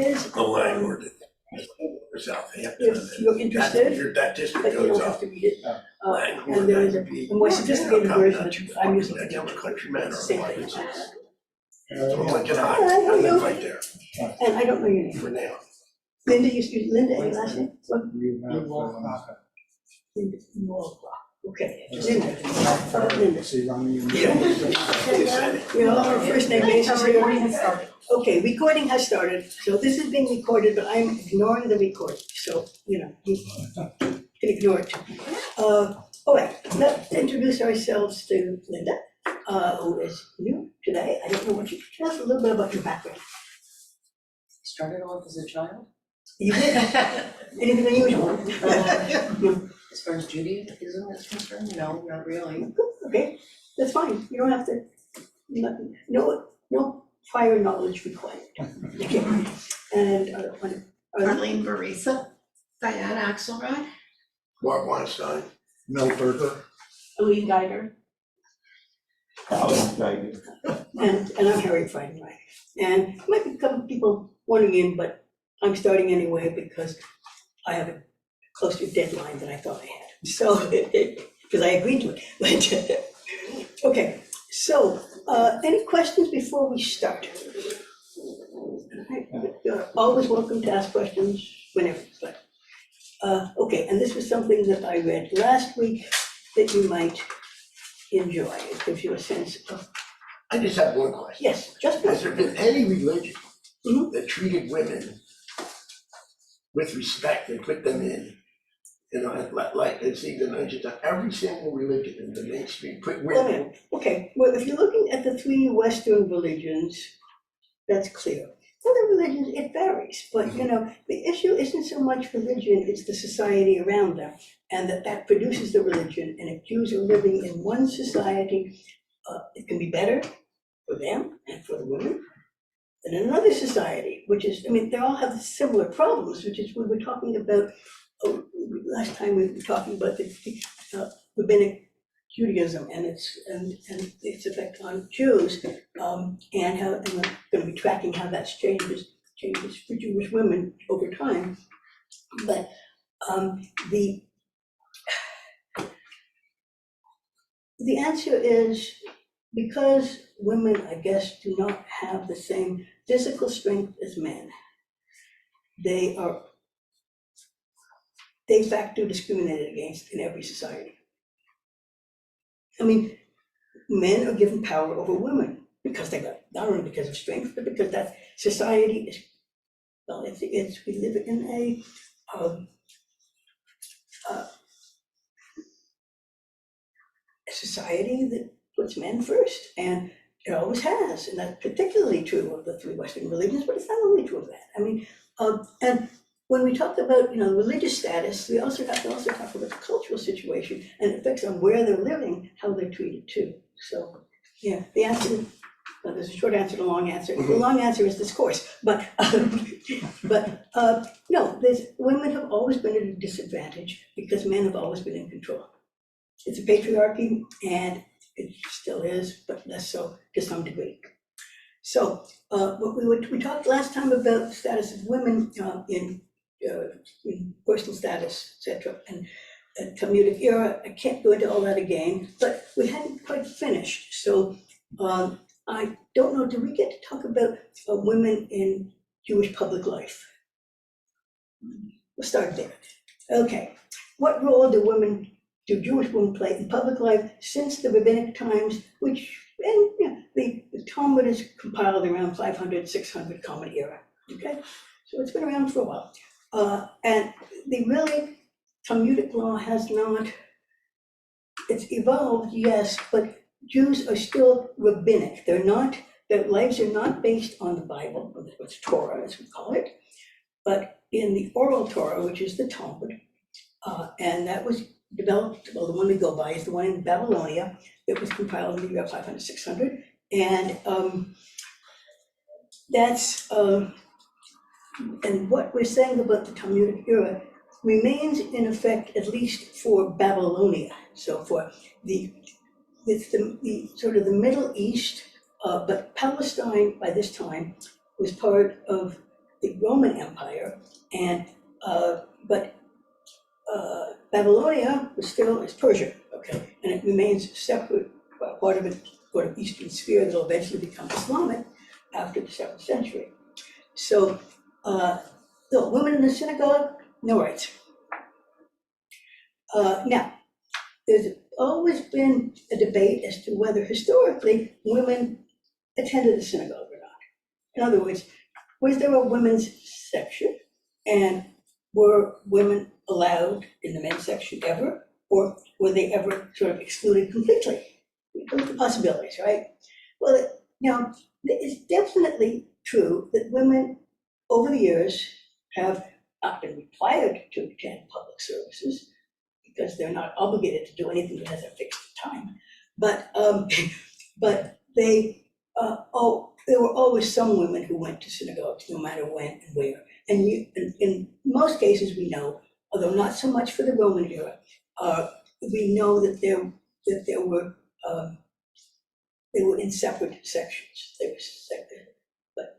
is. The landlord for Southampton. If you're interested, That district but you goes don't have up. to read it. Landlord, And there is that a would be- more sophisticated Yeah, version not that too I'm far. using. That's a countryman It's or the same what, thing. it's Hi, like an how I are live you? right there And I don't know your name. for now. Linda, Linda, any last name? What? You walk Linda Walcroft. Okay, Linda. Linda. See, Ronnie, you. We're all on a first name basis here. Okay, recording has started, so this is being recorded, but I'm ignoring the recording, so, you can ignore it. All right, let's introduce ourselves to Linda, who is new today. I don't know what you, tell us a little bit about your background. Started off as a child. You did, anything unusual? As far as Judaism is concerned, no, not really. Okay, that's fine, you don't have to, no prior knowledge required. Okay, and, Arlene Barisa, Diane Axelrod, Mark Weinstein. Mel Berger. Aline Geiger. and I'm Harriet Friedenreich. And there might be a couple people wondering in, but I'm starting anyway because I have a closer deadline than I thought I had. So, because I agreed to it. Okay, so any questions before we start? You're always welcome to ask questions whenever, but, okay, and this was something that I read last week that you might enjoy. It gives you a sense of, I just have one question. yes, just Has there been any religion Mhm. that treated women with respect and put them in, like it's even mentioned that every single religion in the mainstream put women. Okay, well, if you're looking at the three Western religions, that's clear. Other religions, it varies, but the issue isn't so much religion, it's the society around them. And that produces the religion, and if Jews are living in one society, it can be better for them and for the women than in another society, which is, they all have similar problems, which is we were talking about, last time we were talking about the rabbinic Judaism and its effect on Jews, and how, and we're going to be tracking how that's changes for Jewish women over time. But the answer is because women, I guess, do not have the same physical strength as men. They are de facto discriminated against in every society. Men are given power over women because they got, not only because of strength, but because that society is, well, we live in a society that puts men first, and it always has, and that's particularly true of the three Western religions, but it's not only true of that. And when we talk about religious status, we also have to talk about the cultural situation and effects on where they're living, how they're treated too. So, yeah, the answer, well, there's a short answer to a long answer. The long answer is this course, but no, women have always been at a disadvantage because men have always been in control. It's a patriarchy, and it still is, but less so to some degree. So, we talked last time about the status of women in personal status, etc., and Talmudic era. I can't go into all that again, but we hadn't quite finished. So I don't know, did we get to talk about women in Jewish public life? We'll start there. Okay, what role do Jewish women play in public life since the rabbinic times, which, and the Talmud is compiled around 500, 600 Common Era, okay? So it's been around for a while. And the Talmudic law has not, it's evolved, yes, but Jews are still rabbinic. Their lives are not based on the Bible, or what's Torah, as we call it, but in the oral Torah, which is the Talmud. And that was developed, well, the one we go by is the one in Babylonia. It was compiled in the year 500, 600. And and what we're saying about the Talmudic era remains in effect, at least for Babylonia. So for it's the sort of the Middle East, but Palestine by this time was part of the Roman Empire, and, but Babylonia was still, is Persia, okay? And it remains separate, part of it, part of Eastern sphere that will eventually become Islamic after the 7th century. So, the women in the synagogue, no rights. Now, there's always been a debate as to whether historically women attended the synagogue or not. In other words, was there a women's section, and were women allowed in the men's section ever, or were they ever sort of excluded completely? Those are the possibilities, right? Well, now, it's definitely true that women over the years have not been required to attend public services because they're not obligated to do anything that has a fixed time. But they, there were always some women who went to synagogues, no matter when and where. And in most cases, we know, although not so much for the Roman era, we know that there were they were in separate sections. They were separate, but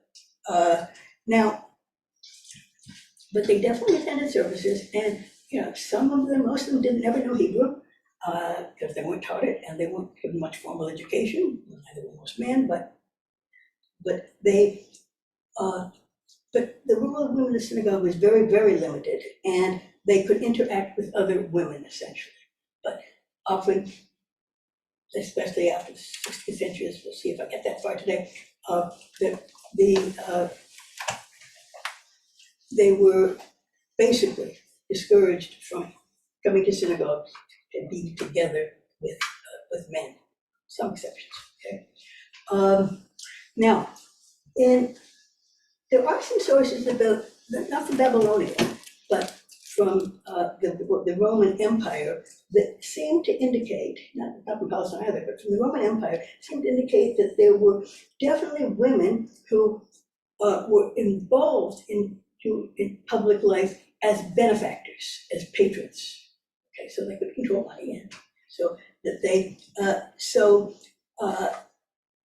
now, but they definitely attended services, and some of them, most of them didn't never know Hebrew because they weren't taught it, and they weren't given much formal education. Neither were most men, but they. But the role of women in the synagogue was very, very limited, and they could interact with other women essentially. But often, especially after the 16th century, we'll see if I get that far today, they were basically discouraged from coming to synagogues and being together with men, some exceptions, okay? Now, there are some sources about, not from Babylonia, but from the Roman Empire that seem to indicate, not from Palestine either, but from the Roman Empire, seem to indicate that there were definitely women who were involved in public life as benefactors, as patrons. Okay, so they could control money, and so that they,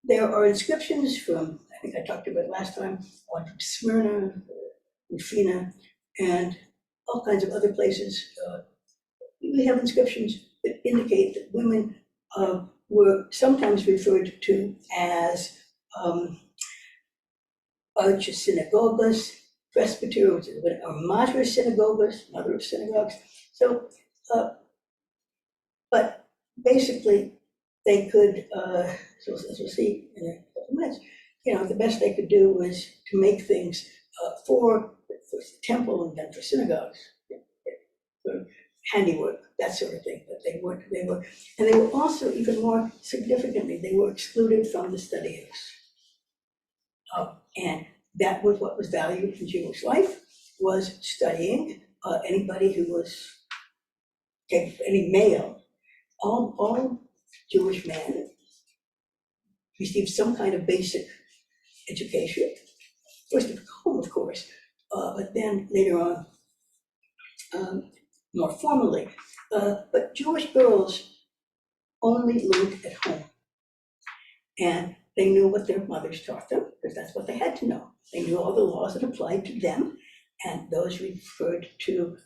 there are inscriptions from, I think I talked about it last time, one from Smyrna, Rufina, and all kinds of other places. We have inscriptions that indicate that women were sometimes referred to as archsynagogus, presbyteros, or mater synagogus, mother of synagogues. So, but basically, they could, so as we'll see in a couple minutes, the best they could do was to make things for the temple and then for synagogues, for handiwork, that sort of thing. But they were, and they were also, even more significantly, they were excluded from the study house. And that was what was valued in Jewish life, was studying. Anybody who was, any male, all Jewish men received some kind of basic education, first at home, of course, but then later on, more formally. But Jewish girls only learned at home. And they knew what their mothers taught them, because that's what they had to know. They knew all the laws that applied to them, and those referred to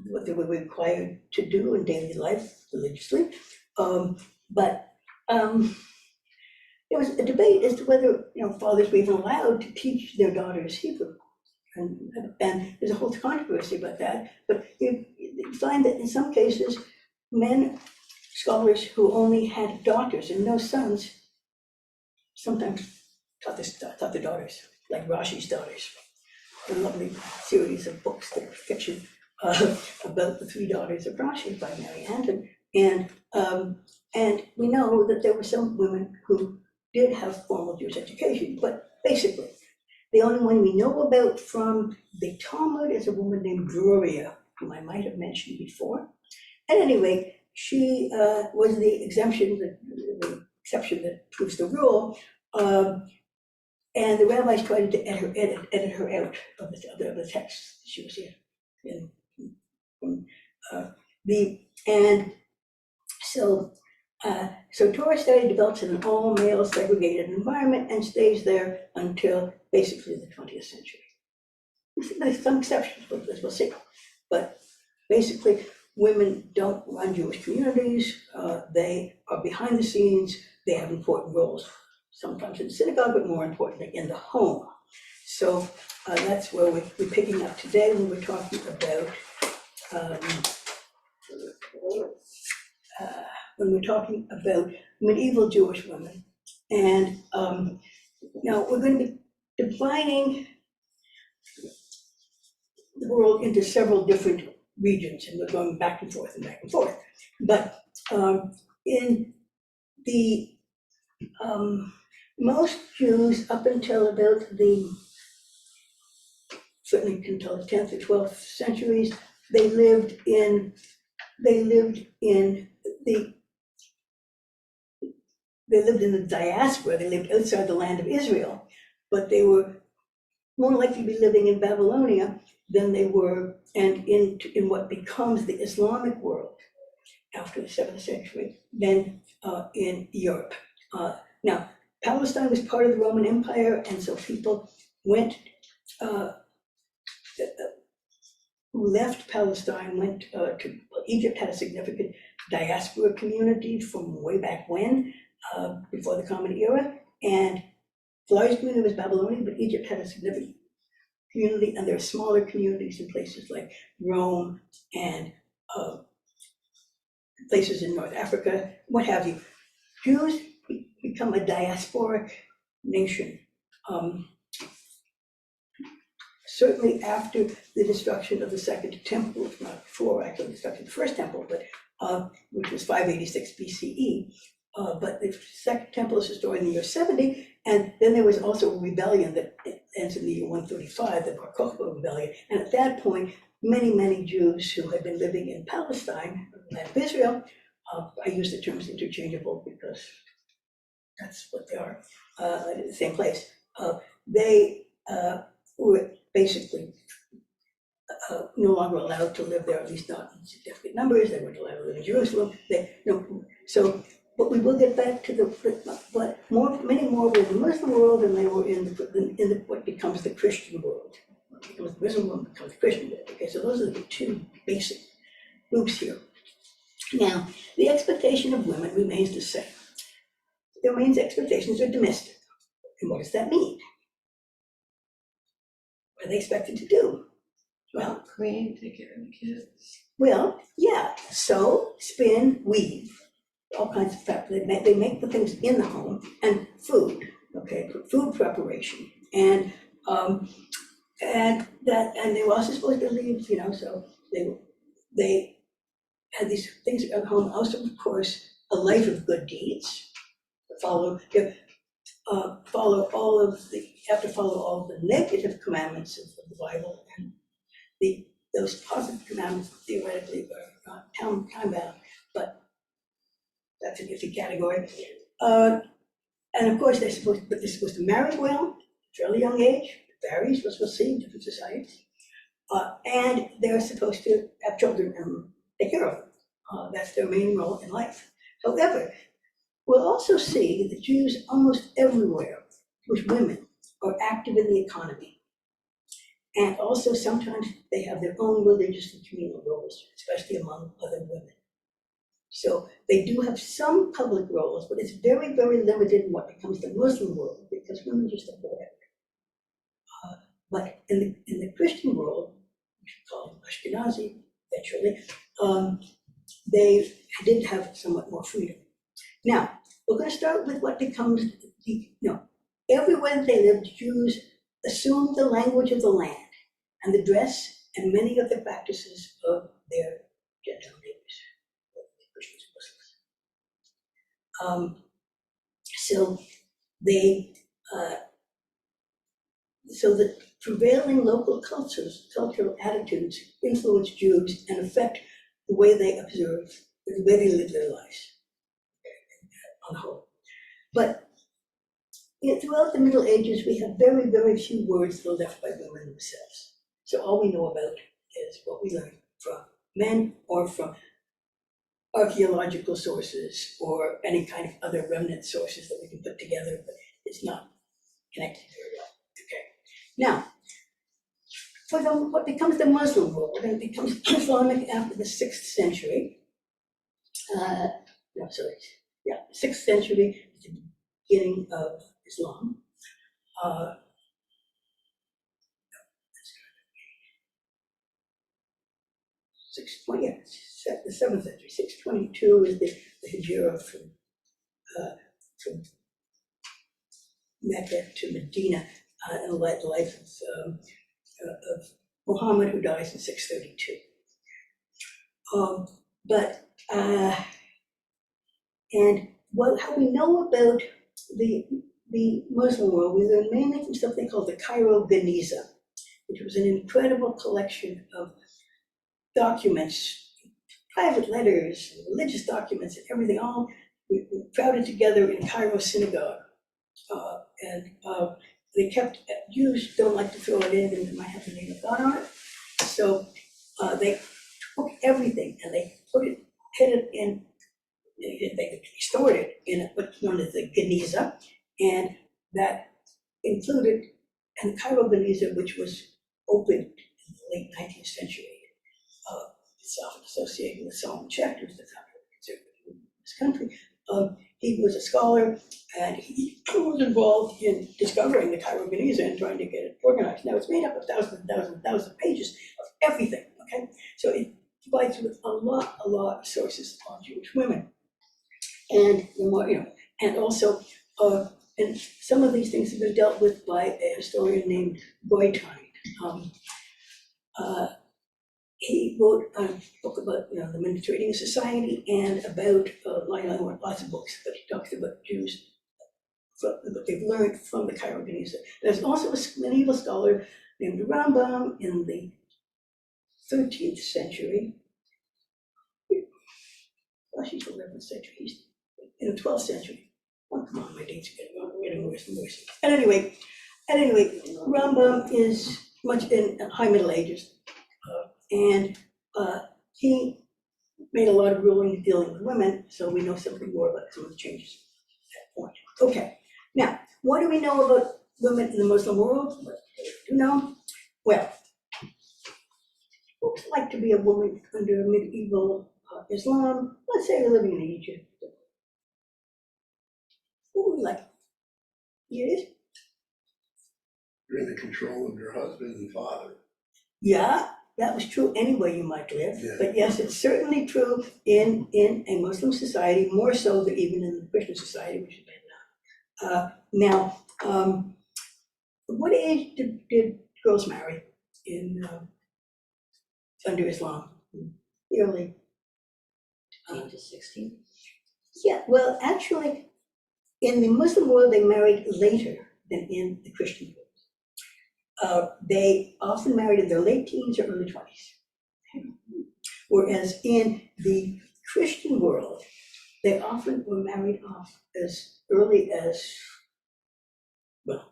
what they were required to do in daily life religiously. But there was a debate as to whether fathers were even allowed to teach their daughters Hebrew, and there's a whole controversy about that. But you find that in some cases, scholars who only had daughters and no sons sometimes taught their daughters, like Rashi's daughters. A lovely series of books that are fiction about the three daughters of Rashi by Mary Anton. And we know that there were some women who did have formal Jewish education, but basically, the only one we know about from the Talmud is a woman named Druria, whom I might have mentioned before. At any rate, she was the exception that proves the rule. And the rabbis tried to edit her out of the text that she was in. And so So Torah study develops in an all-male segregated environment and stays there until basically the 20th century. There's some exceptions, but as we'll see. But basically, women don't run Jewish communities. They are behind the scenes. They have important roles, sometimes in the synagogue, but more importantly, in the home. So that's where we're picking up today when we're talking about medieval Jewish women. And now we're going to be dividing the world into several different regions, and we're going back and forth and back and forth. But in the most Jews up until about certainly until the 10th or 12th centuries, they lived in the diaspora. They lived outside the land of Israel, but they were more likely to be living in Babylonia than they were, and in what becomes the Islamic world after the 7th century, than in Europe. Now, Palestine was part of the Roman Empire, and so people who left Palestine went to Egypt. Had a significant diaspora community from way back when, before the Common Era, and the largest community was Babylonian, but Egypt had a significant community, and there are smaller communities in places like Rome and places in North Africa, what have you. Jews become a diasporic nation. Certainly after the destruction of the Second Temple, if not before, actually the destruction of the First Temple, but which was 586 BCE. But the Second Temple is destroyed in the year 70, and then there was also a rebellion that ends in the year 135, the Bar Kokhba rebellion. And at that point, many Jews who had been living in Palestine, the land of Israel, I use the terms interchangeable because that's what they are, in the same place. They were basically no longer allowed to live there, at least not in significant numbers. They weren't allowed to live in Jerusalem. So, but we will get back to but many more were in the Muslim world than they were in what becomes the Christian world. What becomes the Muslim world becomes the Christian world. Okay, so those are the two basic groups here. Now, the expectation of women remains the same. The women's expectations are domestic. And what does that mean? What are they expected to do? Well, Clean, take care of the kids. well, yeah, sew, spin, weave, all kinds of stuff. They make the things in the home, and food, okay, food preparation. And they were also supposed to leave, so they had these things at home. Also, of course, a life of good deeds. You have to follow all of the negative commandments of the Bible, and those positive commandments theoretically are not time-bound, but that's an iffy category. And of course, they're supposed to marry well, fairly young age, it varies, as we'll see in different societies. And they're supposed to have children and take care of them. That's their main role in life. However, we'll also see that Jews almost everywhere, Jewish women, are active in the economy. And also sometimes they have their own religious and communal roles, especially among other women. So they do have some public roles, but it's very limited in what becomes the Muslim world, because women just don't go out. But in the Christian world, which we call Ashkenazi, eventually, they did have somewhat more freedom. Now, we're going to start with what becomes everywhere they lived, Jews assumed the language of the land and the dress and many of the practices of their Gentile neighbors, Christians and Muslims. So the prevailing local cultural attitudes influence Jews and affect the way they observe, the way they live their lives on the whole. But throughout the Middle Ages, we have very few words that are left by women themselves. So all we know about is what we learn from men or from archaeological sources or any kind of other remnant sources that we can put together, but it's not connected very well. Okay. Now, for what becomes the Muslim world, and it becomes Islamic after the 6th century, no, sorry, yeah, 6th century is the beginning of Islam. 620, yeah, the 7th century, 622 is the Hijrah from Mecca to Medina, and the life of Muhammad, who dies in 632. And how we know about the Muslim world, we learn mainly from something called the Cairo Geniza, which was an incredible collection of documents, private letters, and religious documents, and everything, all crowded together in Cairo synagogue. They kept, Jews don't like to throw it in, and it might have the name of God on it. So they took everything and they hid it in, they stored it in what's known as the Geniza, and that included, and the Cairo Geniza, which was opened in the late 19th century, it's often associated with Solomon Schechter, who's the founder of conservative in this country. He was a scholar, and he was involved in discovering the Cairo Geniza and trying to get it organized. Now, it's made up of thousands and thousands and thousands of pages of everything, okay? So it provides with a lot of sources on Jewish women. And the more, and also, and some of these things have been dealt with by a historian named Goitein. He wrote a book about the Mediterranean society and about lots of books, but he talks about Jews, what they've learned from the Cairo Geniza. There's also a medieval scholar named Rambam in the 13th century. Gosh, he's from the 11th century. He's in the 12th century. Oh, come on, my dates are getting worse and worse. And anyway, Rambam is much in High Middle Ages. And he made a lot of rulings dealing with women, so we know something more about some of the changes at that point. Okay, now, what do we know about women in the Muslim world? What do you know? Well, what it's like to be a woman under medieval Islam, let's say you're living in Egypt. What would like? Yes? You're in the control of your husband and father. Yeah, that was true anywhere you might live. Yeah. But yes, it's certainly true in a Muslim society, more so than even in the Christian society, which is bad now. What age did girls marry in under Islam? Early. 15 to 16. Yeah, well, actually, in the Muslim world, they married later than in the Christian world. They often married in their late teens or early 20s. Whereas in the Christian world, they often were married off as early as, well,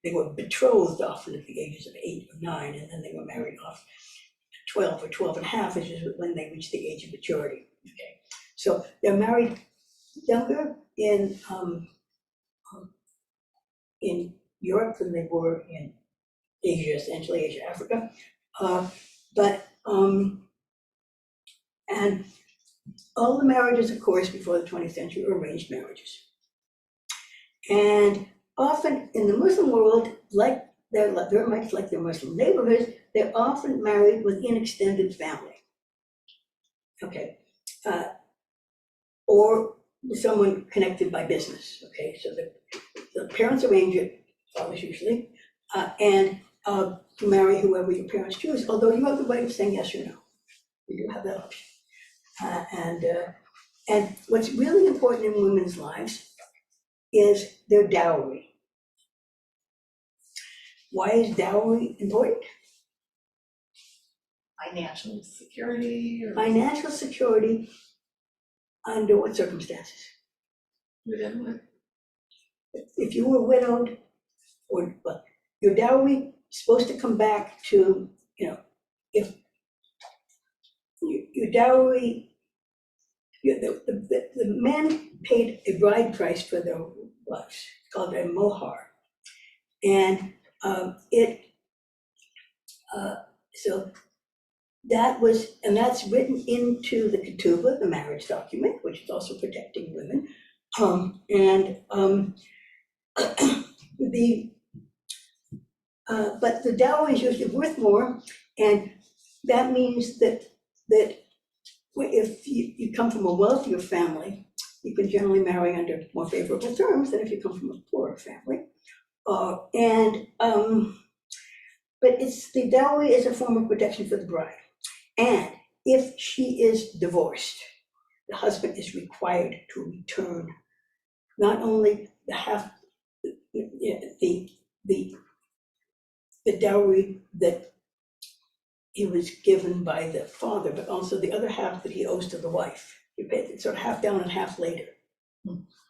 they were betrothed often at the ages of 8 or 9, and then they were married off at 12 or 12 and a half, which is when they reached the age of maturity. Okay, so they're married younger in Europe than they were in Asia, essentially Asia, Africa. And all the marriages, of course, before the 20th century were arranged marriages. And often in the Muslim world, very much like their Muslim neighborhoods, they're often married within extended family. Okay, or someone connected by business. Okay, so the parents arrange it, fathers usually, and you marry whoever your parents choose, although you have the right of saying yes or no. You do have that option. And what's really important in women's lives is their dowry. Why is dowry important? Financial security or Financial security under what circumstances? within what? If you were widowed, or well, your dowry is supposed to come back to, if your dowry, the men paid a bride price for their wives, called a mohar. And so that's written into the ketubah, the marriage document, which is also protecting women. But the dowry is usually worth more, and that means that if you come from a wealthier family, you can generally marry under more favorable terms than if you come from a poorer family. But the dowry is a form of protection for the bride. And if she is divorced, the husband is required to return not only the dowry that he was given by the father, but also the other half that he owes to the wife. You pay it sort of half down and half later.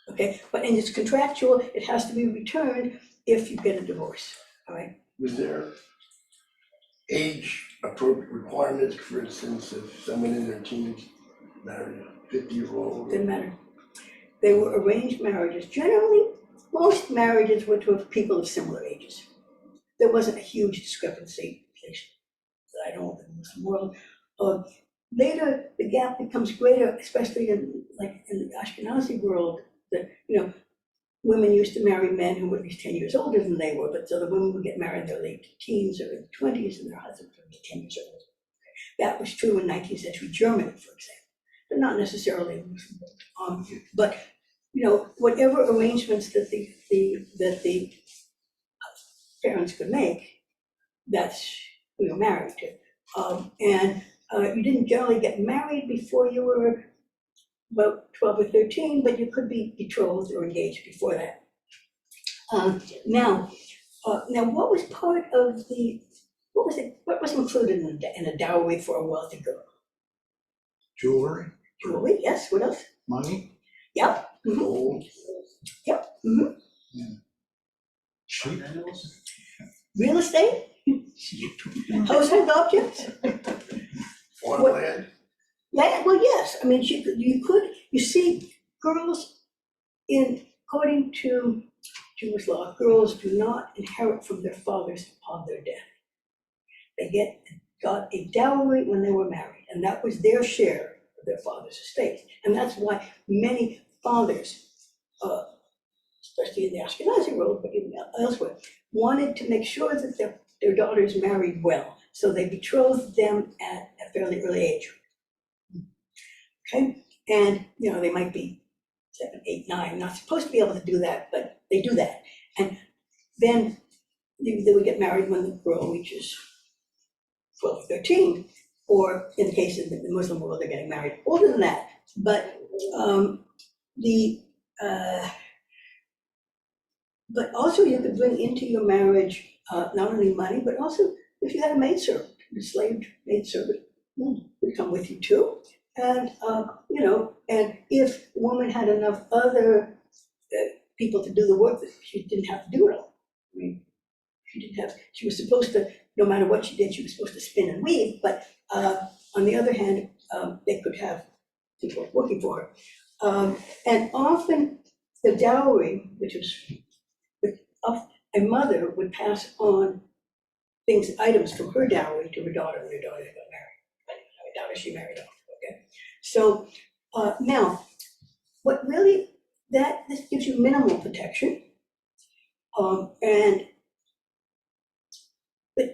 Okay, and it's contractual, it has to be returned if you get a divorce, all right? Was there age appropriate requirements, for instance, if someone in their teens married a 50-year-old? Didn't matter. They were arranged marriages. Generally, most marriages were to people of similar ages. There wasn't a huge discrepancy, at least that I know of in the Muslim world. Later, the gap becomes greater, especially in the Ashkenazi world, that, women used to marry men who were at least 10 years older than they were, but so the women would get married in their late teens or in 20s, and their husbands would be 10 years old. That was true in 19th century Germany, for example, but not necessarily in Muslim world. But whatever arrangements that the parents could make, that's who you're married to. You didn't generally get married before you were about 12 or 13, but you could be betrothed or engaged before that. Now, what was part of what was included in a dowry for a wealthy girl? Jewelry, Jewelry, yes, what else? money, Yep. Mhm. Gold, Yep. Mhm. sheep. Real estate, household objects. farmland? Well, yes, I mean, you see, girls according to Jewish law, girls do not inherit from their fathers upon their death. They got a dowry when they were married, and that was their share of their father's estate. And that's why many fathers, especially in the Ashkenazi world, but even elsewhere, wanted to make sure that their daughters married well. So they betrothed them at a fairly early age. Okay, and they might be 7, 8, 9, not supposed to be able to do that, but they do that. And then they would get married when the girl reaches 12 or 13, or in the case of the Muslim world, they're getting married older than that. But but also you could bring into your marriage not only money, but also if you had a maidservant, a slave maidservant would come with you too. And and if the woman had enough other people to do the work, that she didn't have to do it all. I mean, she was supposed to, no matter what she did, she was supposed to spin and weave, but on the other hand, they could have people working for her. And often the dowry, which was, a mother would pass on items from her dowry to her daughter when her daughter got married. Her daughter she married off, okay? So now, what really, this gives you minimal protection. But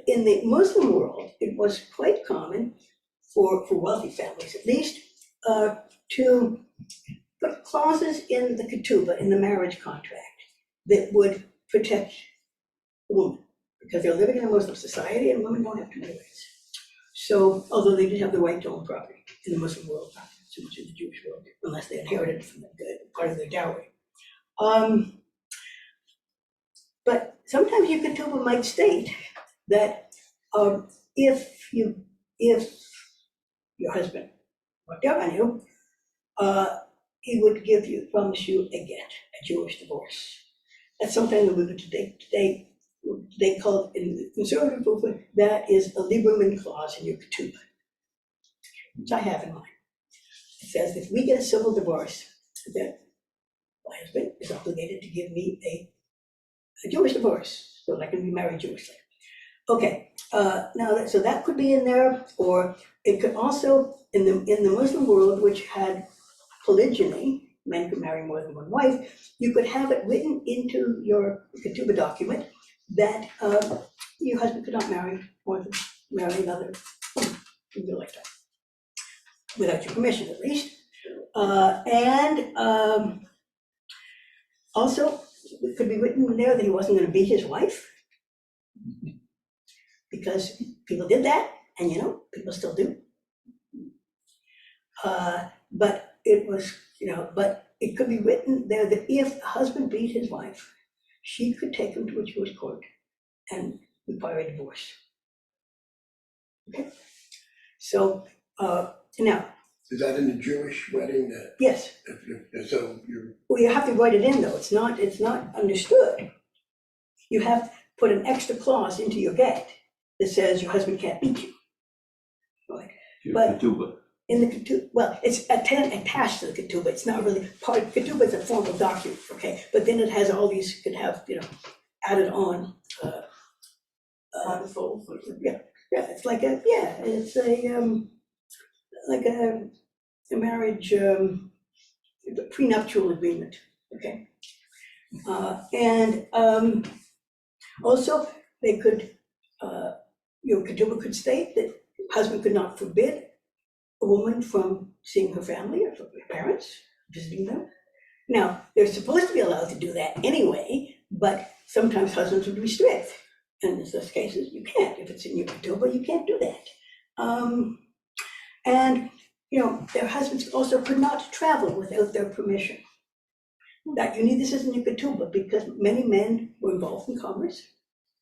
in the Muslim world, it was quite common for wealthy families, at least, to put clauses in the ketubah, in the marriage contract, that would protect the woman, because they're living in a Muslim society and women don't have too many rights. So, although they did have the right to own property in the Muslim world, not so much in the Jewish world, unless they inherited from part of their dowry. But sometimes your ketubah might state that if your husband walked out on you, he would promise you a get, a Jewish divorce. That's something that we would today call in the conservative movement, that is a Lieberman clause in your ketubah, which I have in mind. says if we get a civil divorce, that my husband is obligated to give me a Jewish divorce, so I can be married Jewishly. Okay, so that could be in there, or it could also, in the Muslim world, which had polygyny, men could marry more than one wife, you could have it written into your ketubah document that your husband could not marry another woman in your lifetime, without your permission at least. Also, it could be written in there that he wasn't gonna beat his wife, because people did that, and people still do. But it was, but it could be written there that if the husband beat his wife, she could take him to a Jewish court and require a divorce. Okay? So, now, Is that in the Jewish wedding that, yes, so you're, well, you have to write it in though, it's not understood. You have to put an extra clause into your get that says your husband can't beat you. Right? But- Ketubah. In the ketubah, well, it's attached to the ketubah, it's not really part of, ketubah is a formal document, okay? But then it has all these, you could have, added on. Codicils or Yeah, it's like like a marriage, a prenuptial agreement, okay? And also, they could, ketubah could state that husband could not forbid a woman from seeing her family or from her parents, visiting them. Now, they're supposed to be allowed to do that anyway, but sometimes husbands would restrict. And in such cases, you can't. If it's in your ketubah, you can't do that. And, their husbands also could not travel without their permission. That you need this in your ketubah because many men were involved in commerce,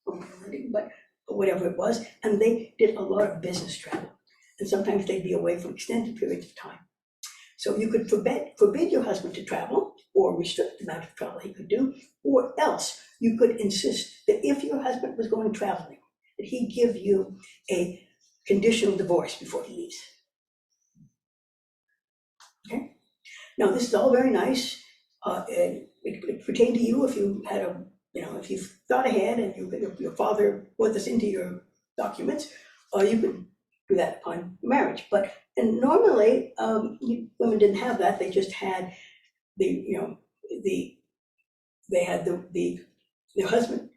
but whatever it was, and they did a lot of business travel. And sometimes they'd be away for extended periods of time. So you could forbid your husband to travel, or restrict the amount of travel he could do, or else you could insist that if your husband was going traveling, that he give you a conditional divorce before he leaves. Okay? Now, this is all very nice, and it pertained to you if you had if you thought ahead and your father put this into your documents, or you could do that upon marriage. And normally, women didn't have that. They just had the husband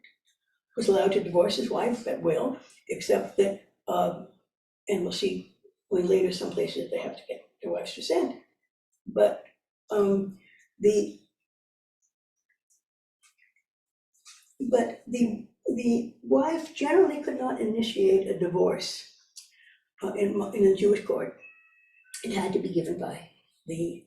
was allowed to divorce his wife at will, except that, and we'll see when later some places they have to get their wives to consent. But the wife generally could not initiate a divorce in a Jewish court. It had to be given by the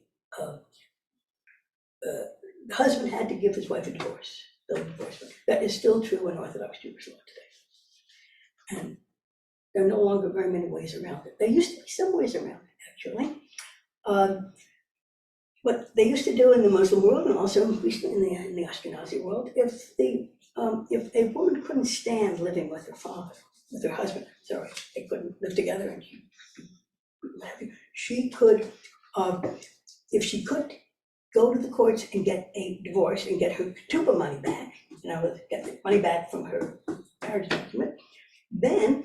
husband had to give his wife a divorce, bill of divorcement. That is still true in Orthodox Jewish law today. And there are no longer very many ways around it. There used to be some ways around it, actually. What they used to do in the Muslim world, and also recently in the Ashkenazi world, if a woman couldn't stand living with her husband, they couldn't live together, and she could, if she could go to the courts and get a divorce and get her ketubah money back, get the money back from her marriage document, then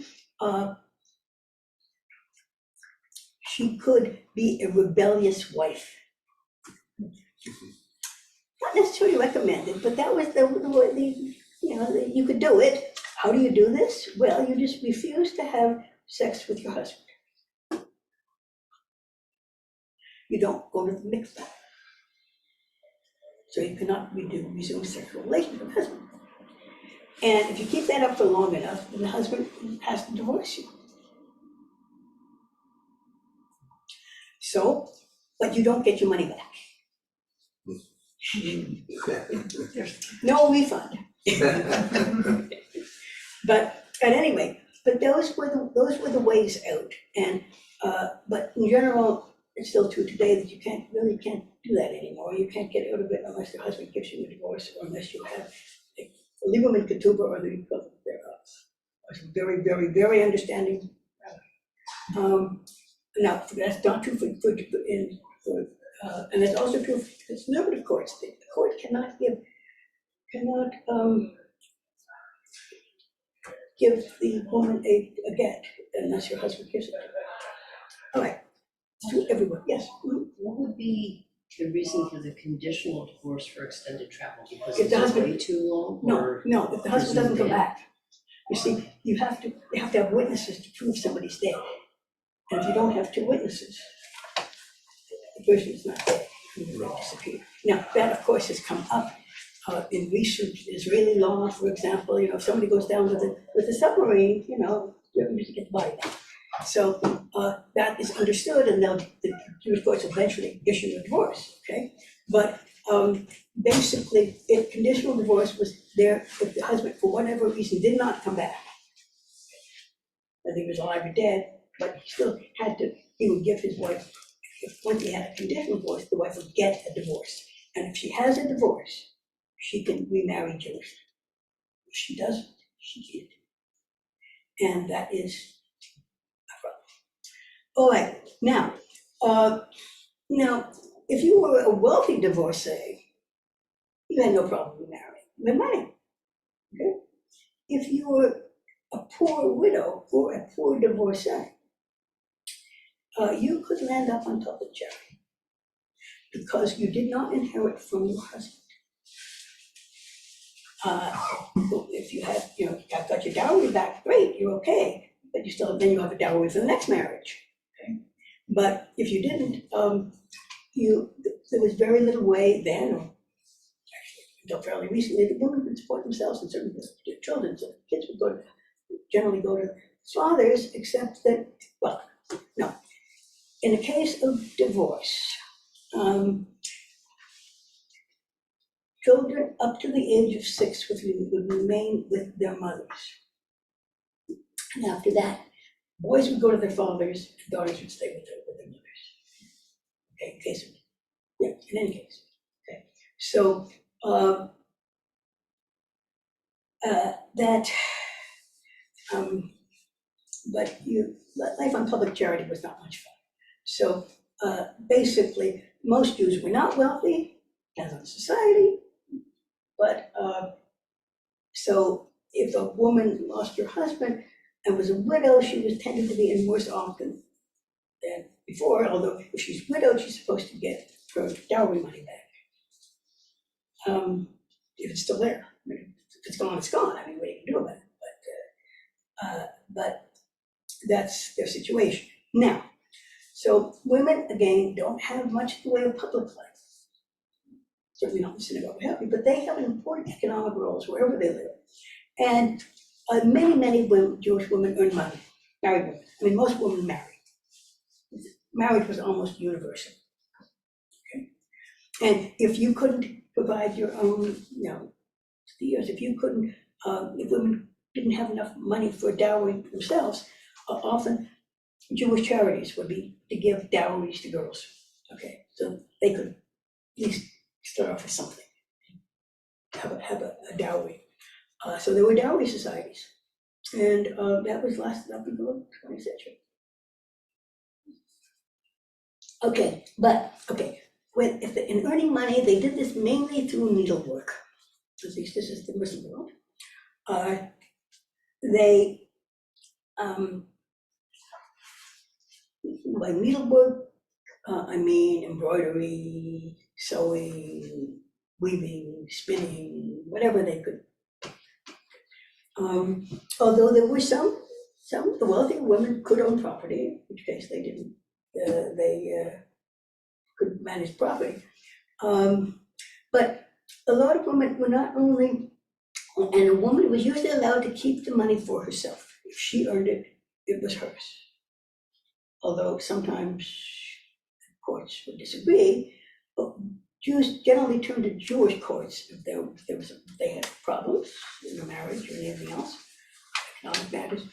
she could be a rebellious wife. Not necessarily recommended, but that was you could do it. How do you do this? Well, you just refuse to have sex with your husband. You don't go to the mikveh. So you cannot resume sexual relations with your husband. And if you keep that up for long enough, then the husband has to divorce you. So, but you don't get your money back. No refund. But at any rate, those were the ways out. And but in general, it's still true today that you can't do that anymore. You can't get out of it unless your husband gives you a divorce, or unless you have a legal ketubah or the equivalent thereof. Very, very, very understanding. Now, that's not true in And it's also true for conservative courts. The court cannot give the woman a get unless your husband gives it. All right, to everyone, yes. Mhm. What would be the reason for the conditional divorce for extended travel? Because If the it's husband- way too long, No, or? no, if the husband doesn't come presumed dead? back, you see, you have to have witnesses to prove somebody's dead. And if you don't have two witnesses, the person is not dead, and they disappear. Now, that of course has come up in research, Israeli law, for example, if somebody goes down with a submarine, you need to get the body back. So that is understood, and the Jewish courts eventually issue a divorce, okay? But basically, if conditional divorce was there, if the husband, for whatever reason, did not come back, whether he was alive or dead, but he still he would give his wife, once he had a conditional divorce, the wife would get a divorce. And if she has a divorce, she can remarry Jewish. If she doesn't, she can't. And that is a problem. All right, now, if you were a wealthy divorcee, you had no problem remarrying, with money, okay? If you were a poor widow or a poor divorcee, you could land up on public charity because you did not inherit from your husband. If you had, got your dowry back, great, you're okay, but then you have a dowry for the next marriage, okay? But if you didn't, there was very little way then, or actually until fairly recently, the women could support themselves and certainly their children, so the kids would generally go to fathers, except that, well, no. In the case of divorce, children up to the age of 6 would remain with their mothers. And after that, boys would go to their fathers, and daughters would stay with their mothers. Okay, in any case. Okay, so but life on public charity was not much fun. So basically, most Jews were not wealthy, as in society, but so if a woman lost her husband and was a widow, she was tended to be in worse off than before, although if she's widowed, she's supposed to get her dowry money back. If it's still there. I mean, if it's gone, it's gone. I mean, what do you can do about it? But that's their situation. Now, so women, again, don't have much in the way of public life. Certainly not the synagogue happy, but they have important economic roles wherever they live. And many Jewish women earn money, married women. I mean, most women marry. Marriage was almost universal. Okay? And if you couldn't provide your own, if women didn't have enough money for dowry themselves, often Jewish charities would be to give dowries to girls. Okay, so they could at least start off with something, have a dowry. So there were dowry societies, and that was lasted up until the 20th century. In earning money, they did this mainly through needlework. At least this is the Muslim world. By needlework, I mean embroidery, sewing, weaving, spinning, whatever they could. Although there were some the wealthier women could own property, in which case they didn't, they could manage property. But a lot of women were not only, and a woman was usually allowed to keep the money for herself. If she earned it, it was hers. Although sometimes courts would disagree, but Jews generally turned to Jewish courts if they had problems in their marriage or anything else, economic matters.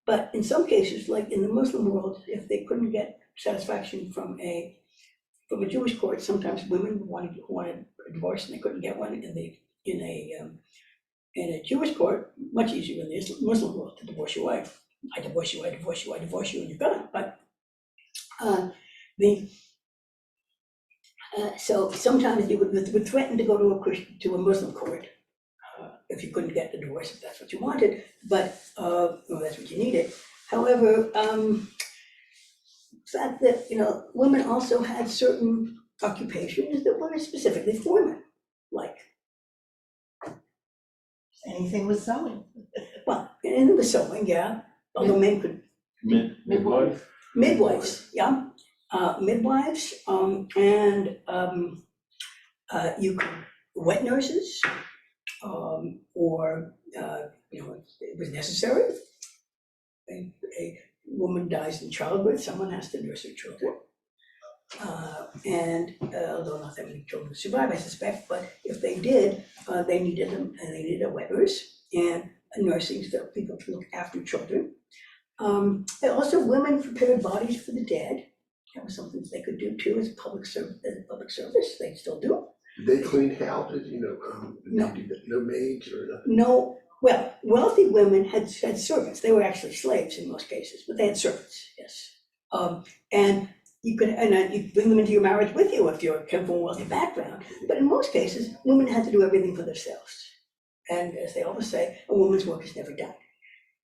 But in some cases, like in the Muslim world, if they couldn't get satisfaction from a Jewish court, sometimes women wanted a divorce and they couldn't get one in a Jewish court. Much easier in the Muslim world to divorce your wife. I divorce you, and you're gone. But The So sometimes you would threaten to go to a Muslim court if you couldn't get the divorce, if that's what you wanted, but, or that's what you needed. However, the fact that, women also had certain occupations that were specifically for women, like, Anything with sewing. well, and it was sewing, yeah, although men could, Midwife? midwives, yeah, midwives, and you could, wet nurses, or, it was necessary. A woman dies in childbirth, someone has to nurse her children. And although not that many children survive, I suspect, but if they did, they needed them, and they needed a wet nurse and a nursing, so people to look after children. And also, women prepared bodies for the dead. That was something that they could do too as a public service. They still do. They clean houses, No. no maids or nothing. No, well, wealthy women had servants. They were actually slaves in most cases, but they had servants, yes. And you bring them into your marriage with you if you come from a wealthy background. But in most cases, women had to do everything for themselves. And as they always say, a woman's work is never done.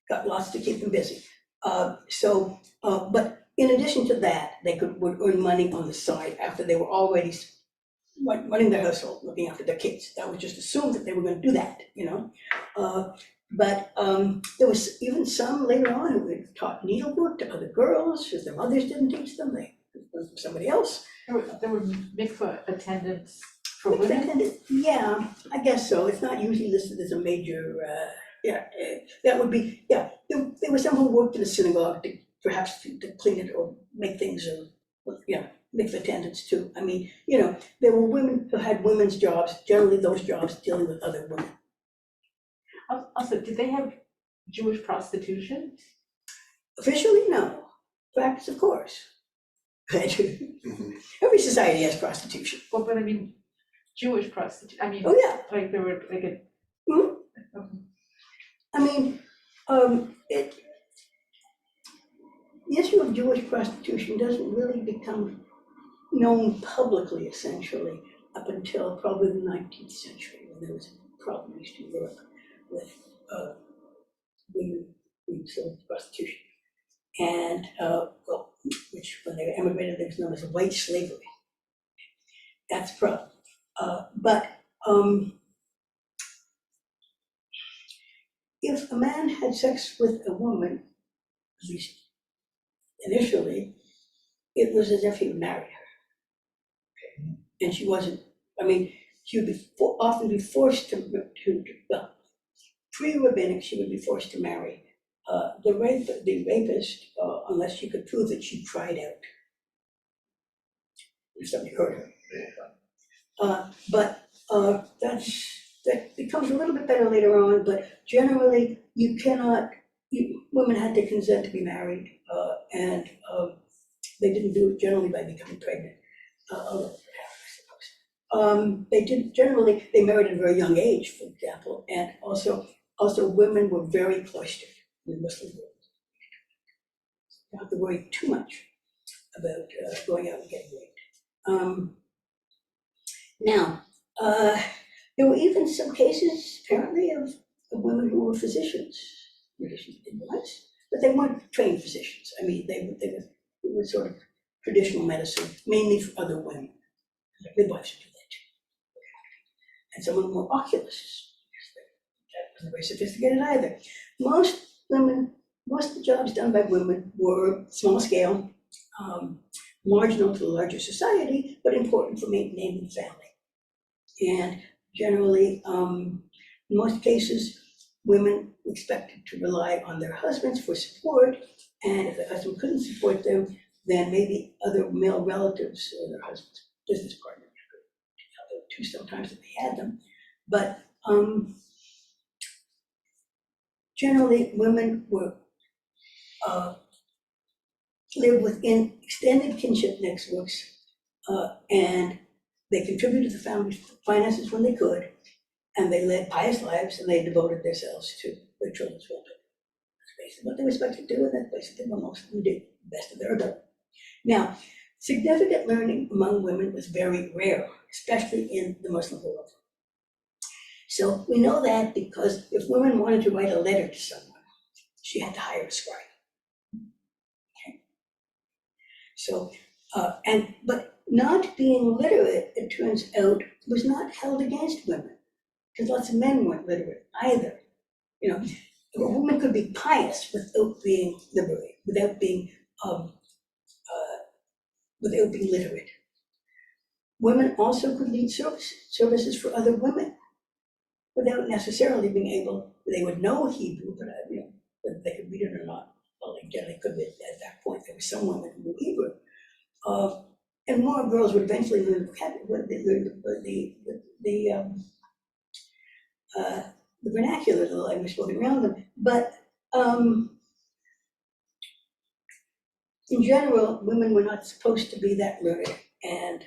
Got lots to keep them busy. But in addition to that, they would earn money on the side after they were already running their household, looking after their kids. That was just assumed that they were going to do that, But there was even some later on who had taught needlework to other girls, because their mothers didn't teach them, they learned from somebody else. There were mikveh attendants for women. Yeah, I guess so. It's not usually listed as a major, that would be, there were some who worked in a synagogue perhaps to clean it or make things, mikveh attendants too. I mean, there were women who had women's jobs, generally those jobs dealing with other women. Also, did they have Jewish prostitution? Officially, no. Practice, of course. Every society has prostitution. Well, but I mean, Jewish prostitution, I mean, Oh, yeah. like there were like a. Mhm. Okay. I mean, the issue of Jewish prostitution doesn't really become known publicly, essentially, up until probably the 19th century, when there was a problem in Eastern Europe with women being sold to prostitution. And, which when they emigrated, there was known as white slavery. That's a problem. But if a man had sex with a woman, at least initially, it was as if he married her. And she wasn't, she would often be forced to pre-rabbinic, she would be forced to marry the rapist, unless she could prove that she cried out. If somebody hurt her. But that becomes a little bit better later on, but generally, women had to consent to be married, and they didn't do it generally by becoming pregnant, although it happened, I suppose. They married at a very young age, for example, and also women were very cloistered in the Muslim world. You don't have to worry too much about going out and getting raped. Now, there were even some cases, apparently, of women who were physicians, midwives, but they weren't trained physicians. I mean, they were sort of traditional medicine, mainly for other women. Midwives would do that too. And some of them were oculists. That wasn't very sophisticated either. Most of the jobs done by women were small scale, marginal to the larger society, but important for maintaining the family. And generally, in most cases, women were expected to rely on their husbands for support, and if the husband couldn't support them, then maybe other male relatives or their husband's business partners could help them too, sometimes if they had them. But generally, women were lived within extended kinship networks, and they contributed to the family's finances when they could, and they led pious lives, and they devoted themselves to their children's welfare. That's basically what they were expected to do, and that's basically what most of them did, the best of their ability. Now, significant learning among women was very rare, especially in the Muslim world. So we know that because if women wanted to write a letter to someone, she had to hire a scribe. Okay. So, but not being literate, it turns out, was not held against women, because lots of men weren't literate either. You know, a woman could be pious without being literate, without being literate. Women also could lead services for other women without necessarily being able, they would know Hebrew, but whether they could read it or not, well, they generally could be at that point. There were some women who knew Hebrew. And more girls would eventually learn the vernacular, the language spoken around them. But in general, women were not supposed to be that learned, and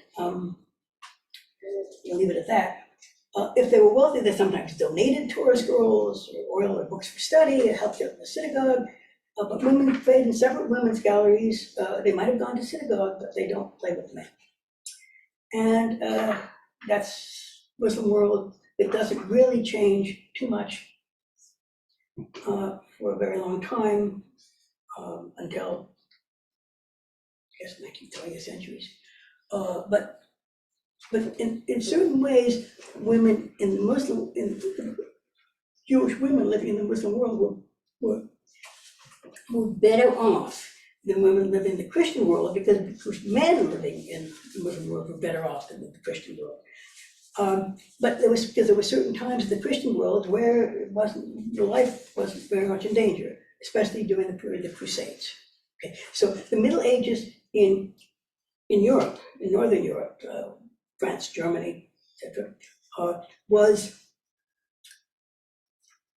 you'll leave it at that. If they were wealthy, they sometimes donated Torah scrolls or oil or books for study. It helped out in the synagogue. But women played in separate women's galleries. They might have gone to synagogue, but they don't play with men. And that's Muslim world. It doesn't really change too much for a very long time until, I guess, 19th, 20th centuries. But in certain ways, women in the Jewish women living in the Muslim world were better off than women living in the Christian world, because men living in the Muslim world were better off than the Christian world. But there were certain times in the Christian world where life wasn't very much in danger, especially during the period of the Crusades. Okay, so the Middle Ages in Europe, in Northern Europe, France, Germany, etc.,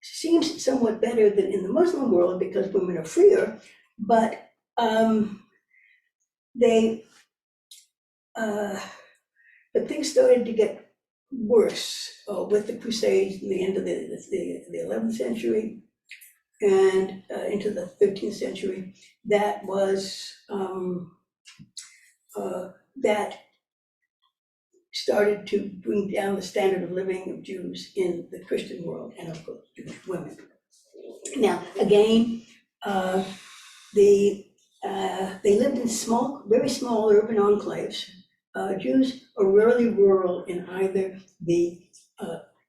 seems somewhat better than in the Muslim world because women are freer, but things started to get worse with the Crusades in the end of the 11th century and into the 13th century. That started to bring down the standard of living of Jews in the Christian world and of course Jewish women. Now, again, they lived in very small urban enclaves. Jews are rarely rural in either the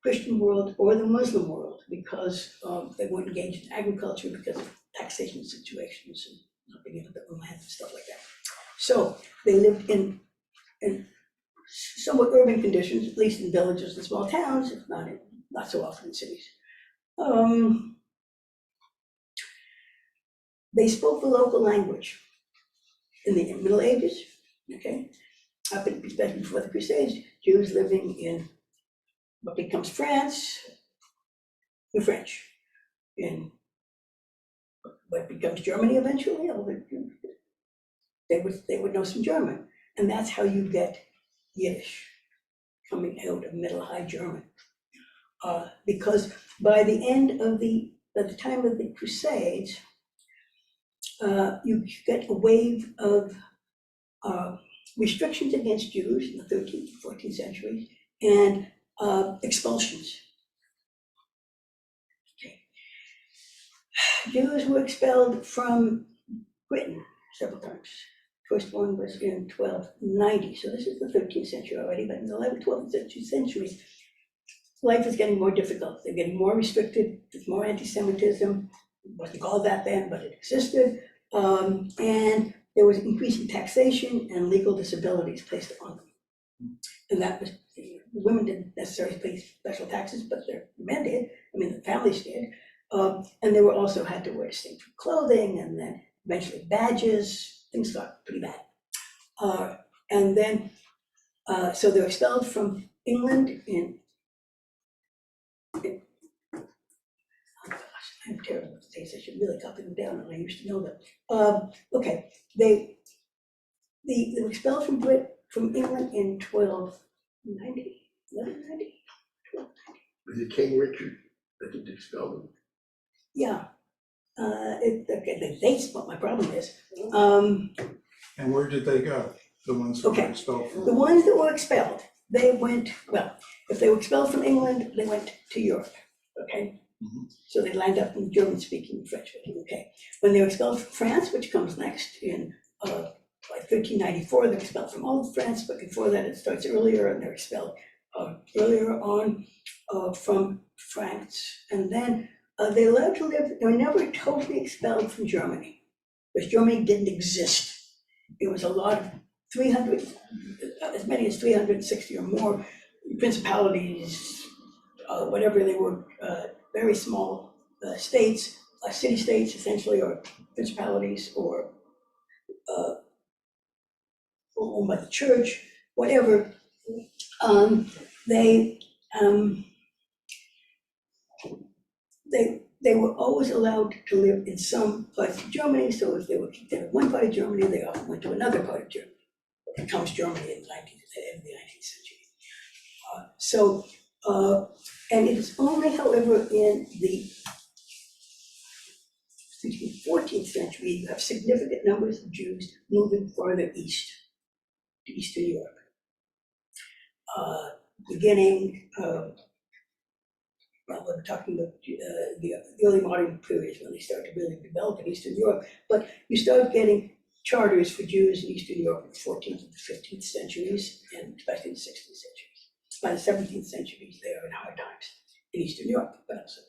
Christian world or the Muslim world because they weren't engaged in agriculture because of taxation situations and not being able to own land and stuff like that. So they lived in somewhat urban conditions, at least in villages and small towns, if not so often in cities. They spoke the local language in the Middle Ages, okay? Especially before the Crusades, Jews living in what becomes France, knew French. In what becomes Germany eventually, they would know some German. And that's how you get Yiddish coming out of Middle High German. Because by the time of the Crusades, you get a wave of restrictions against Jews in the 13th and 14th centuries and expulsions. Okay. Jews were expelled from Britain several times. First one was in 1290, so this is the 13th century already, but in the 11th, 12th, 13th centuries, life is getting more difficult. They're getting more restricted, there's more anti-Semitism. It wasn't called that then, but it existed. And there was increasing taxation and legal disabilities placed on them. And that was, women didn't necessarily pay special taxes, but their men did, the families did. And they were also had to wear distinct clothing and then eventually badges. Things got pretty bad. And then, so they were expelled from England oh gosh, I'm terrible with dates. I should really copy them down, and I used to know them. Okay, they were expelled from England in 1290. Was it King Richard that did expel them? Yeah. Okay, the dates, what my problem is. And where did they go? The ones that were Okay. expelled from? The ones that were expelled, they went, well, if they were expelled from England, they went to Europe, okay? Mhm. So they lined up in German-speaking, French-speaking, okay? When they were expelled from France, which comes next in like 1394, they're expelled from all of France, but before that it starts earlier, and they're expelled earlier on from France. And then they allowed to live, they were never totally expelled from Germany, because Germany didn't exist. It was a lot of 300, as many as 360 or more principalities, whatever they were, very small states, city-states essentially, or principalities, or owned by the church, whatever. They they were always allowed to live in some parts of Germany, so if they were kicked out of one part of Germany, they often went to another part of Germany. It becomes Germany in the 19th century. And it is only, however, in the 14th century, you have significant numbers of Jews moving farther east, to Eastern Europe. Beginning, well, we're talking about the early modern periods when they started to really develop in Eastern Europe, but you start getting charters for Jews in Eastern Europe in the 14th and 15th centuries, and especially in the 16th centuries. By the 17th centuries, they are in hard times in Eastern Europe, but also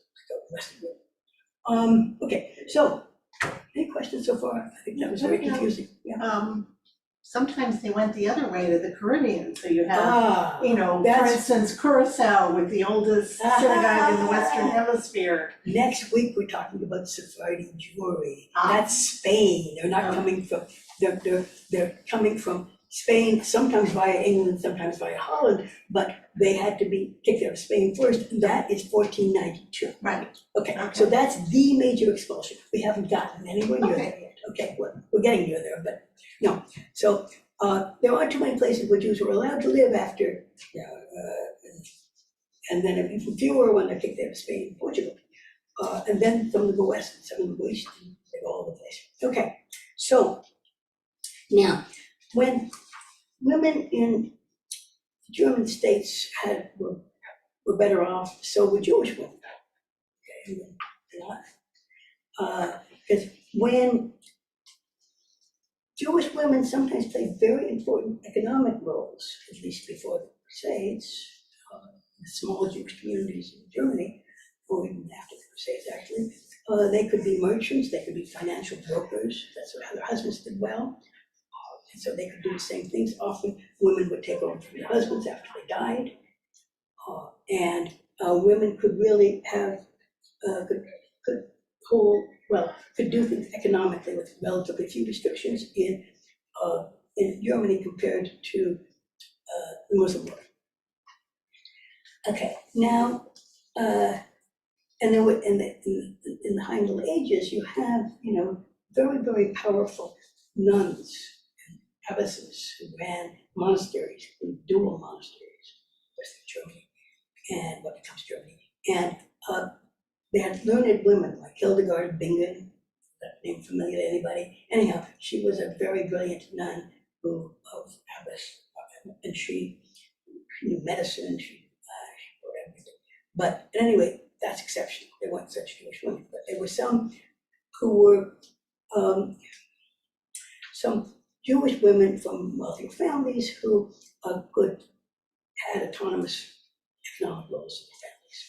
Western Europe. Okay, so any questions so far? I think that was very confusing. Yeah. Sometimes they went the other way to the Caribbean, so you have, Ah, for that's instance, Curacao with the oldest synagogue in the Western Hemisphere. next week we're talking about Sephardi Jewry. Ah. That's Spain. They're not coming from. They're coming from Spain, sometimes via England, sometimes via Holland, but they had to be kicked out of Spain first, and that is 1492. Right. Okay, so that's the major expulsion. We haven't gotten anywhere near there yet. Okay, well, we're getting near there, but no. So there aren't too many places where Jews were allowed to live after, and then even fewer when they're kicked out of Spain and Portugal. And then some of them go west, and some of them go east, and they go all over the place. Okay, so now, when women in German states were better off, so were Jewish women. Okay, because when Jewish women sometimes played very important economic roles, at least before the Crusades, the small Jewish communities in Germany, or even after the Crusades actually, they could be merchants, they could be financial brokers, that's what their husbands did well. And so they could do the same things. Often women would take over from their husbands after they died. And women could really have, could do things economically with relatively few restrictions in Germany compared to the Muslim world. Okay, now, and then in the High Middle Ages, you have, very, very powerful nuns and abbesses who ran monasteries, dual monasteries, Western Germany, and what becomes Germany. And they had learned women like Hildegard Bingen, that name familiar to anybody? Anyhow, she was a very brilliant nun of abbess, and she knew medicine, she wrote everything. But anyway, that's exceptional. There weren't such Jewish women, but there were some who were some Jewish women from wealthier families who had autonomous economic roles in their families.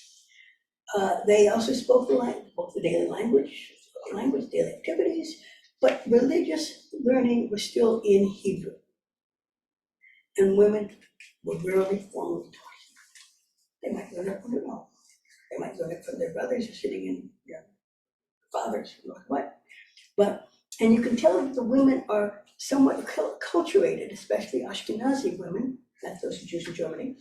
They also spoke the daily language, daily activities, but religious learning was still in Hebrew. And women were rarely formally taught. They might learn it from their own. They might learn it from their brothers who are sitting in their fathers, what. But, and you can tell that the women are somewhat acculturated, especially Ashkenazi women, that's those Jews in Germany.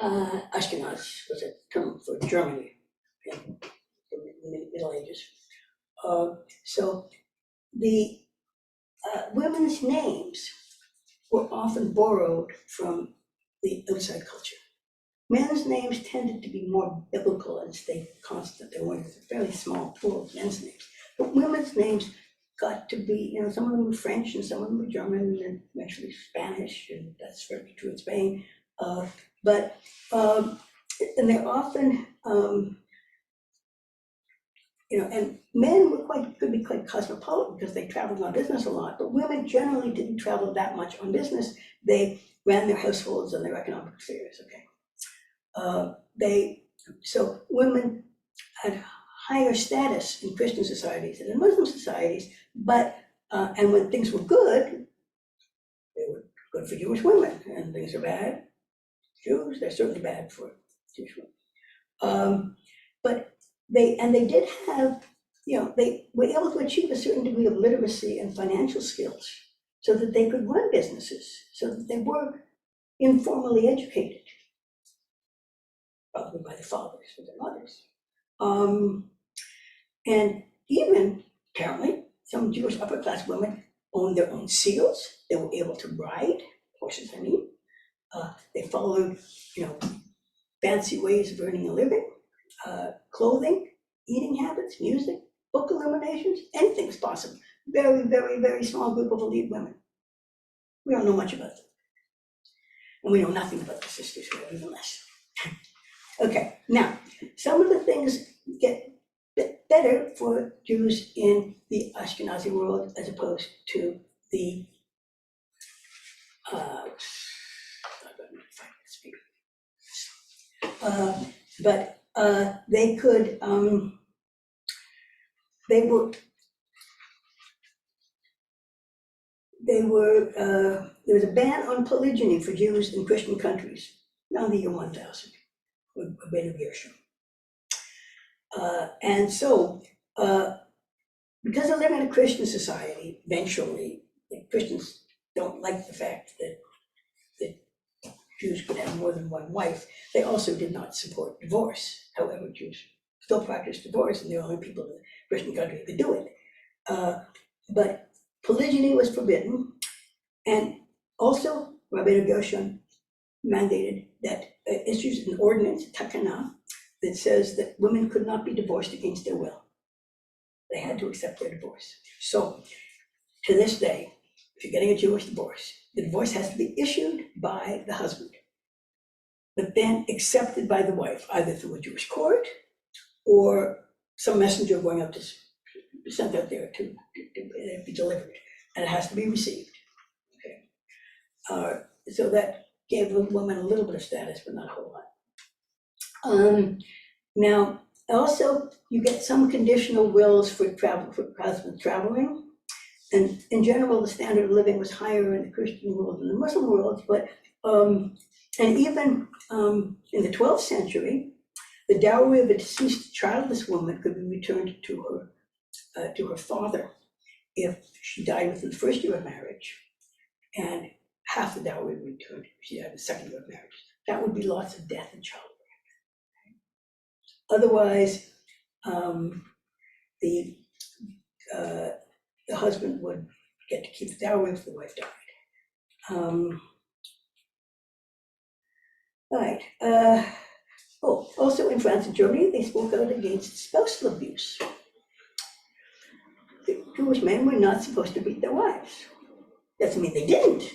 Ashkenaz was a term for Germany in the Middle Ages. So the women's names were often borrowed from the outside culture. Men's names tended to be more biblical and stay constant. There were a fairly small pool of men's names. But women's names got to be, some of them were French and some of them were German and eventually Spanish, and that's certainly true in Spain. But, and they're often, and men could be quite cosmopolitan because they traveled on business a lot, but women generally didn't travel that much on business. They ran their households and their economic affairs, okay? So women had higher status in Christian societies than in Muslim societies, but, and when things were good, they were good for Jewish women, and things are bad, Jews, they're certainly bad for Jewish women. But they did have, they were able to achieve a certain degree of literacy and financial skills so that they could run businesses, so that they were informally educated, probably by the fathers or their mothers. And even, apparently, some Jewish upper class women owned their own seals. They were able to ride horses, I mean. They followed, fancy ways of earning a living, clothing, eating habits, music, book illuminations, anything's possible. Very, very, very small group of elite women. We don't know much about them. And we know nothing about the sisters, who are even less. Okay, now, some of the things get better for Jews in the Ashkenazi world as opposed to the, but they could, there was a ban on polygyny for Jews in Christian countries around the year 1000, with Rabbeinu Gershom. And so, because they live in a Christian society, eventually, the Christians don't like the fact that Jews could have more than one wife. They also did not support divorce. However, Jews still practice divorce, and they're the only people in the Christian country who could do it. But polygyny was forbidden, and also Rabbeinu Gershom mandated that issues an ordinance, takana, that says that women could not be divorced against their will. They had to accept their divorce. So to this day, if you're getting a Jewish divorce, the divorce has to be issued by the husband, but then accepted by the wife, either through a Jewish court or some messenger going up to sent out there to be delivered, and it has to be received. Okay, so that gave a woman a little bit of status, but not a whole lot. Now, also, you get some conditional wills for husbands traveling. And in general, the standard of living was higher in the Christian world than the Muslim world, but, and even in the 12th century, the dowry of a deceased childless woman could be returned to her father if she died within the first year of marriage, and half the dowry would be returned if she died in the second year of marriage. That would be lots of death and childbirth. Otherwise, the husband would get to keep the dowry if the wife died. Right. Also in France and Germany, they spoke out against spousal abuse. The Jewish men were not supposed to beat their wives. Doesn't mean they didn't,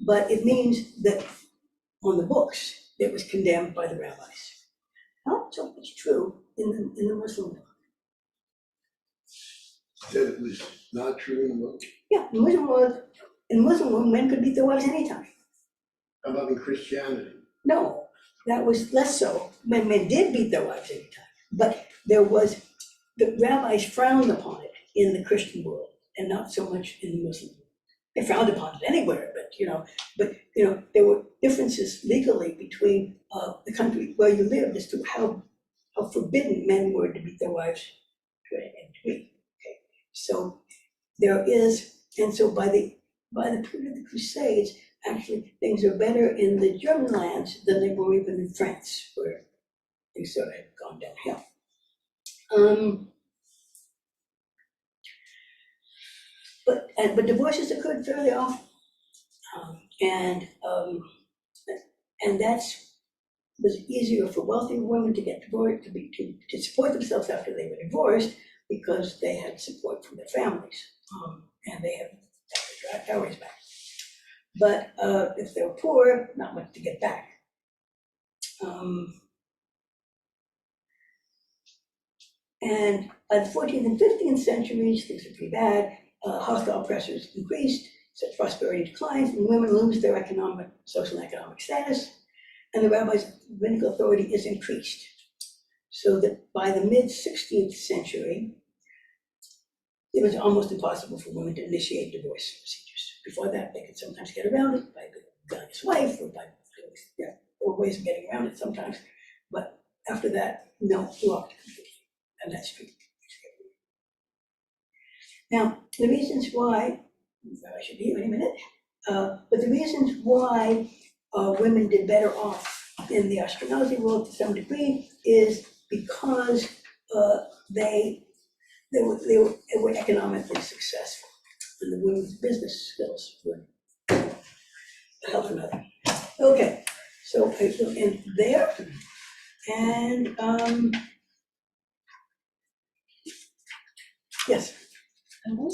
but it means that on the books, it was condemned by the rabbis. Not so much true in the Muslim world. Said it was not true in the book. Yeah, in Muslim world, men could beat their wives anytime. How about in Christianity? No, that was less so. Men did beat their wives anytime, but the rabbis frowned upon it in the Christian world and not so much in the Muslim world. They frowned upon it anywhere, but there were differences legally between the country where you lived as to how forbidden men were to beat their wives and to be. Okay, so there is, and so by the period of the Crusades, actually things are better in the German lands than they were even in France, where things sort of had gone downhill. But divorces occurred fairly often, and that was easier for wealthy women to get divorced, to support themselves after they were divorced, because they had support from their families, and they have their dowries back. But if they were poor, not much to get back. And by the 14th and 15th centuries, things were pretty bad. Hostile pressures increased, so prosperity declines, and women lose their economic, social and economic status, and the rabbi's rabbinical authority is increased. So that by the mid-16th century, it was almost impossible for women to initiate divorce procedures. Before that, they could sometimes get around it by killing his wife, or by, there were ways of getting around it sometimes. But after that, no, blocked completely, and that's true. Now, the reasons why, I should be here any minute, but the reasons why women did better off in the Ashkenazi world to some degree is because they were economically successful, and the women's business skills would help another. Okay, so I will end there, and yes.